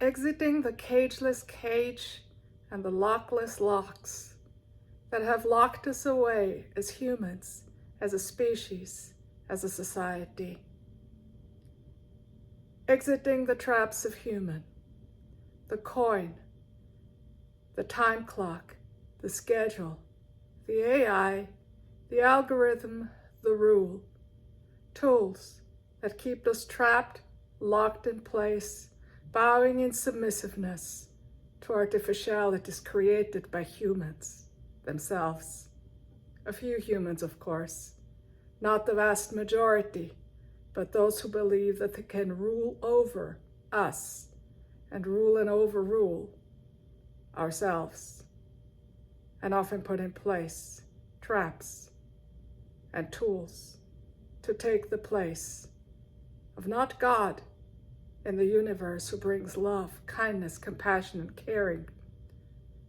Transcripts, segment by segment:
exiting the cageless cage and the lockless locks that have locked us away as humans, as a species, as a society. Exiting the traps of human, the coin, the time clock, the schedule, the AI, the algorithm, the rule, tools that keep us trapped, locked in place, bowing in submissiveness to artificialities created by humans themselves. A few humans, of course, not the vast majority, but those who believe that they can rule over us and rule and overrule ourselves, and often put in place traps and tools to take the place of not God in the universe who brings love, kindness, compassion, and caring,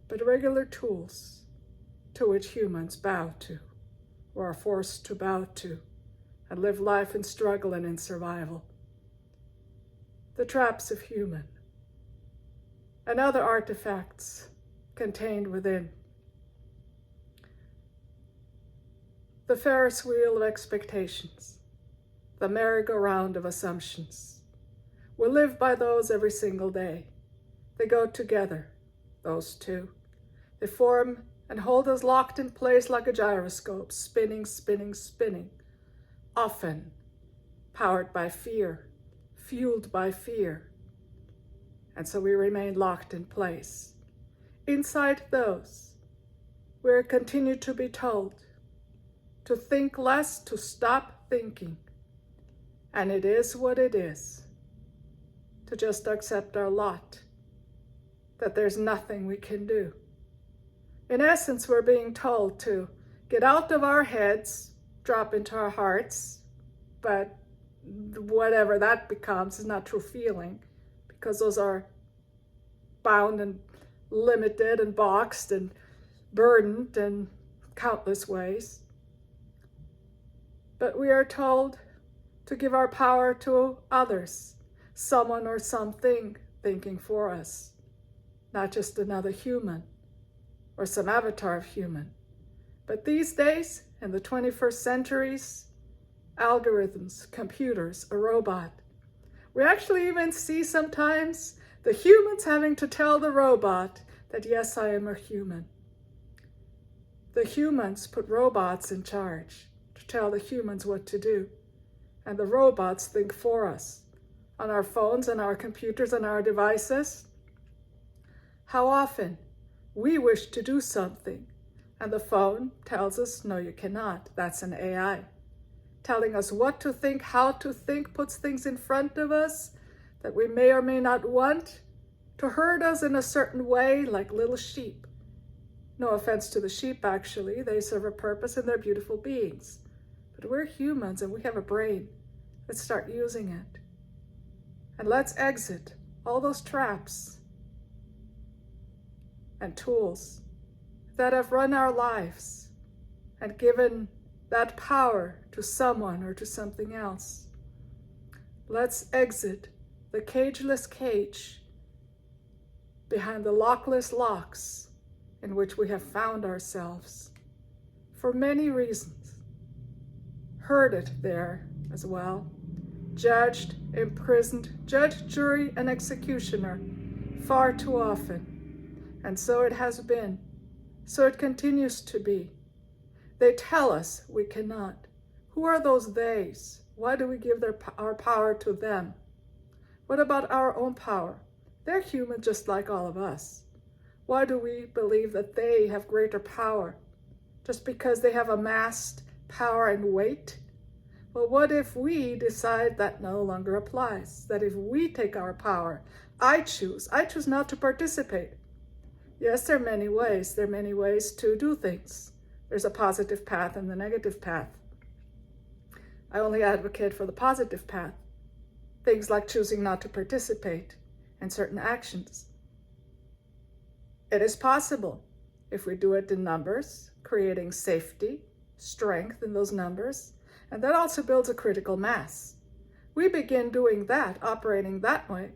but regular tools to which humans bow to, or are forced to bow to, and live life in struggle and in survival. The traps of human and other artifacts contained within. The Ferris wheel of expectations, the merry-go-round of assumptions. We live by those every single day. They go together, those two. They form and hold us locked in place like a gyroscope, spinning, spinning, spinning, often powered by fear, fueled by fear. And so we remain locked in place. Inside those, we continue to be told to think less, to stop thinking. And it is what it is, to just accept our lot, that there's nothing we can do. In essence, we're being told to get out of our heads, drop into our hearts, but whatever that becomes is not true feeling, because those are bound and limited and boxed and burdened in countless ways. But we are told to give our power to others, someone or something thinking for us, not just another human or some avatar of human. But these days, in the 21st centuries, algorithms, computers, a robot. We actually even see sometimes the humans having to tell the robot that, yes, I am a human. The humans put robots in charge to tell the humans what to do. And the robots think for us on our phones and our computers and our devices. How often we wish to do something and the phone tells us, no, you cannot. That's an AI. Telling us what to think, how to think, puts things in front of us that we may or may not want to herd us in a certain way, like little sheep. No offense to the sheep, actually. They serve a purpose and they're beautiful beings. But we're humans and we have a brain. Let's start using it. And let's exit all those traps and tools that have run our lives and given that power to someone or to something else. Let's exit the cageless cage behind the lockless locks in which we have found ourselves for many reasons. Herded there as well, judged, imprisoned, judge, jury, and executioner far too often. And so it has been. So it continues to be. They tell us we cannot. Who are those theys? Why do we give our power to them? What about our own power? They're human just like all of us. Why do we believe that they have greater power? Just because they have amassed power and weight? Well, what if we decide that no longer applies? That if we take our power, I choose not to participate. Yes, there are many ways. There are many ways to do things. There's a positive path and the negative path. I only advocate for the positive path. Things like choosing not to participate in certain actions. It is possible if we do it in numbers, creating safety, strength in those numbers, and that also builds a critical mass. We begin doing that, operating that way.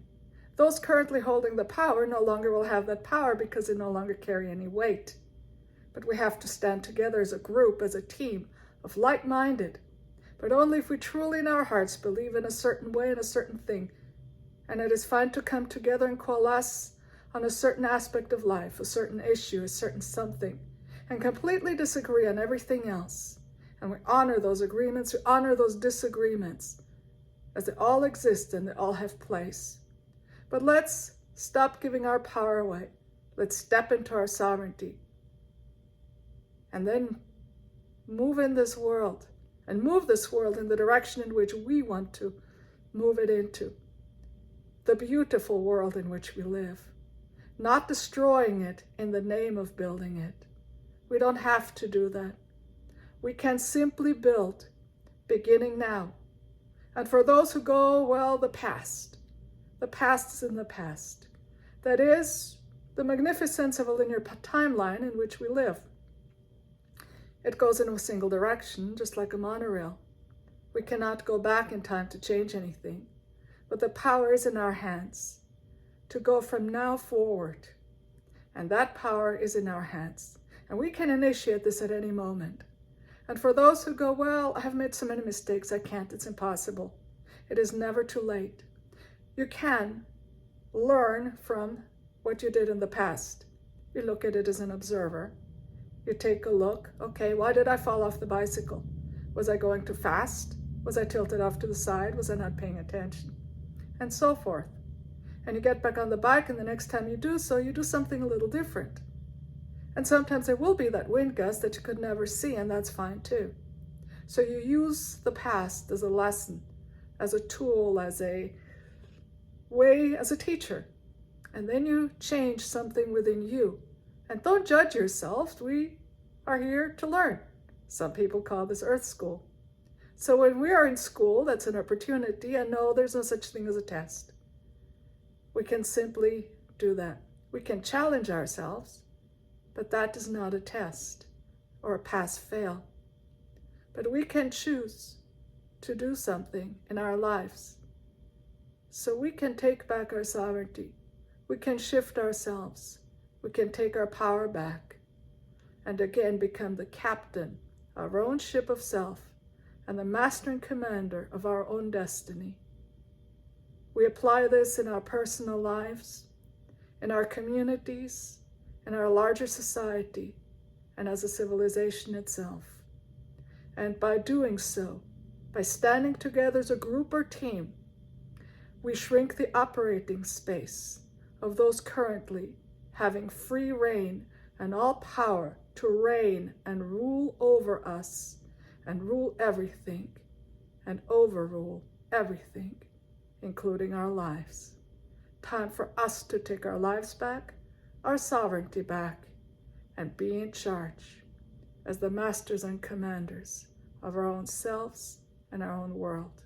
Those currently holding the power no longer will have that power because they no longer carry any weight. But we have to stand together as a group, as a team of like-minded, but only if we truly in our hearts believe in a certain way, in a certain thing. And it is fine to come together and coalesce on a certain aspect of life, a certain issue, a certain something, and completely disagree on everything else. And we honor those agreements, we honor those disagreements, as they all exist and they all have place. But let's stop giving our power away. Let's step into our sovereignty. And then move in this world, and move this world in the direction in which we want to move it into. The beautiful world in which we live. Not destroying it in the name of building it. We don't have to do that. We can simply build, beginning now. And for those who go, well, the past is in the past. That is the magnificence of a linear timeline in which we live. It goes in a single direction, just like a monorail. We cannot go back in time to change anything, but the power is in our hands to go from now forward. And that power is in our hands. And we can initiate this at any moment. And for those who go, well, I have made so many mistakes, I can't, it's impossible. It is never too late. You can learn from what you did in the past. You look at it as an observer. You take a look, okay, why did I fall off the bicycle? Was I going too fast? Was I tilted off to the side? Was I not paying attention? And so forth. And you get back on the bike, and the next time you do so, you do something a little different. And sometimes there will be that wind gust that you could never see, and that's fine too. So you use the past as a lesson, as a tool, as a way, as a teacher. And then you change something within you. And don't judge yourself. We are here to learn. Some people call this Earth School. So when we are in school, that's an opportunity, and no, there's no such thing as a test. We can simply do that. We can challenge ourselves, but that is not a test or a pass-fail. But we can choose to do something in our lives. So we can take back our sovereignty. We can shift ourselves. We can take our power back and again become the captain of our own ship of self and the master and commander of our own destiny. We apply this in our personal lives, in our communities, in our larger society, and as a civilization itself. And by doing so, by standing together as a group or team, we shrink the operating space of those currently having free reign and all power to reign and rule over us and rule everything and overrule everything, including our lives. Time for us to take our lives back, our sovereignty back, and be in charge as the masters and commanders of our own selves and our own world.